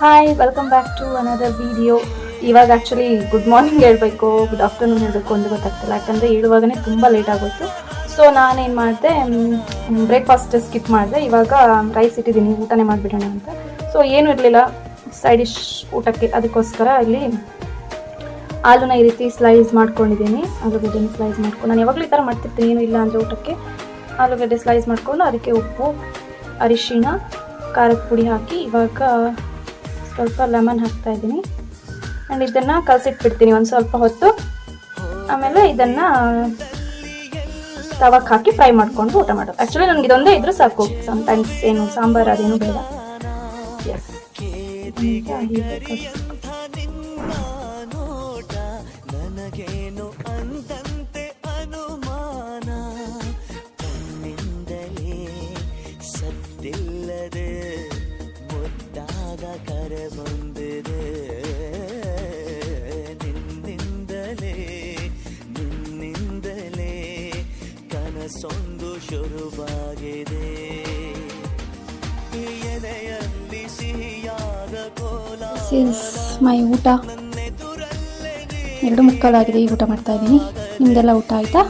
Hi, welcome back to another video. ಇವಾಗ actually good morning ಹೇಳಬೇಕು, good afternoon ಹೇಳಬೇಕು ಒಂದು ಗೊತ್ತಾಗ್ತಿಲ್ಲ. ಯಾಕಂದರೆ ಹೇಳುವಾಗಲೇ ತುಂಬ ಲೇಟ್ ಆಗೋಯ್ತು. ಸೊ ನಾನೇನು ಮಾಡಿದೆ, ಬ್ರೇಕ್ಫಾಸ್ಟ್ ಸ್ಕಿಪ್ ಮಾಡಿದೆ. ಇವಾಗ ರೈಸ್ ಇಟ್ಟಿದ್ದೀನಿ, ಊಟನೇ ಮಾಡಿಬಿಡೋಣ ಅಂತ. ಸೊ ಏನೂ ಇರಲಿಲ್ಲ ಸೈಡ್ ಡಿಶ್ ಊಟಕ್ಕೆ, ಅದಕ್ಕೋಸ್ಕರ ಇಲ್ಲಿ ಆಲೂನ ಈ ರೀತಿ ಸ್ಲೈಸ್ ಮಾಡ್ಕೊಂಡಿದ್ದೀನಿ. ಆಲೂಗಡ್ಡೆನ ಸ್ಲೈಸ್ ಮಾಡ್ಕೊಂಡು, ನಾನು ಯಾವಾಗಲೂ ಈ ಥರ ಮಾಡ್ತಿರ್ತೀನಿ, ಏನೂ ಇಲ್ಲ ಅಂದರೆ ಊಟಕ್ಕೆ. ಆಲೂಗಡ್ಡೆ ಸ್ಲೈಸ್ ಮಾಡಿಕೊಂಡು ಅದಕ್ಕೆ ಉಪ್ಪು, ಅರಿಶಿಣ, ಖಾರದ ಪುಡಿ ಹಾಕಿ ಇವಾಗ ಸ್ವಲ್ಪ ಲೆಮನ್ ಹಾಕ್ತಾ ಇದ್ದೀನಿ. ಆ್ಯಂಡ್ ಇದನ್ನು ಕಲಸಿಟ್ಬಿಡ್ತೀನಿ ಒಂದು ಸ್ವಲ್ಪ ಹೊತ್ತು. ಆಮೇಲೆ ಇದನ್ನು ತವಕ್ಕೆ ಹಾಕಿ ಫ್ರೈ ಮಾಡಿಕೊಂಡು ಊಟ ಮಾಡೋದು. ಆ್ಯಕ್ಚುಲಿ ನನಗೆ ಇದೊಂದೇ ಇದ್ರೂ ಸಾಕು, ಸಮ್ಟೈಮ್ಸ್ ಏನು ಸಾಂಬಾರು ಅದೇನು ಬೇಡ. ಎಸ್, ಸೊಂದು ಶುರುವಾಗಿದೆ ಎದೆಯಲ್ಲಿ ಸಿಹಿಯಾದ ಕೋಲ. ಮೈ ಊಟ 2:15 ಈಗ ಊಟ ಮಾಡ್ತಾ ಇದ್ದೀನಿ. ನಿಮ್ದೆಲ್ಲ ಊಟ ಆಯಿತಾ?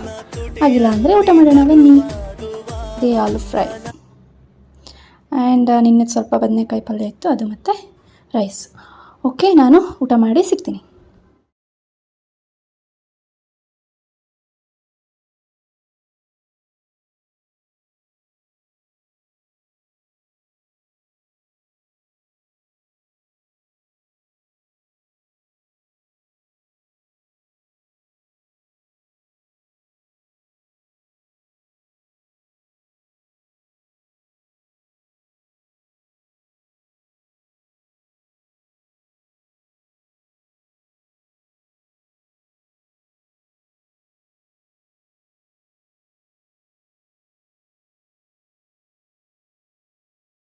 ಆಗಿಲ್ಲ ಅಂದರೆ ಊಟ ಮಾಡೋಣ ಬನ್ನಿ. ಇದೇ ಆಲೂ ಫ್ರೈ ಆ್ಯಂಡ್ ನಿನ್ನೆ ಸ್ವಲ್ಪ ಬದನೆಕಾಯಿ ಪಲ್ಯ ಇತ್ತು, ಅದು ಮತ್ತು ರೈಸ್. ಓಕೆ, ನಾನು ಊಟ ಮಾಡಿ ಸಿಗ್ತೀನಿ.